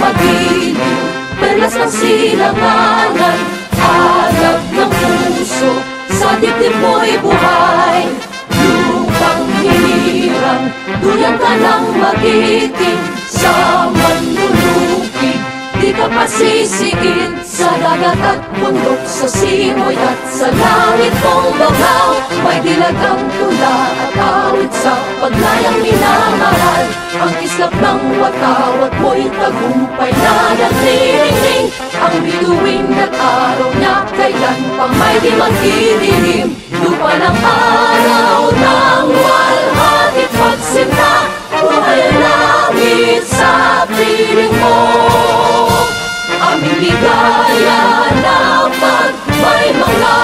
magiliw, perlas ng silanganan, alab ng puso, sa dibdib mo'y buhay. Lupang hirang, duyan ka ng magiting, sa manlulupig, di ka pasisiin. Sa dagat at bundok, sa simoy at sa langit mong bagaw, may dilag ang tula at awit sa paglayang minamahal. Ang islap ng watawat mo'y tagumpay na nagniringning, ang bituin at araw niya kailan pang may di magdidilim. Lupa ng araw ng walhatit pagsinta, buhay langit sa piling mo. Aming ligaya na pag may mga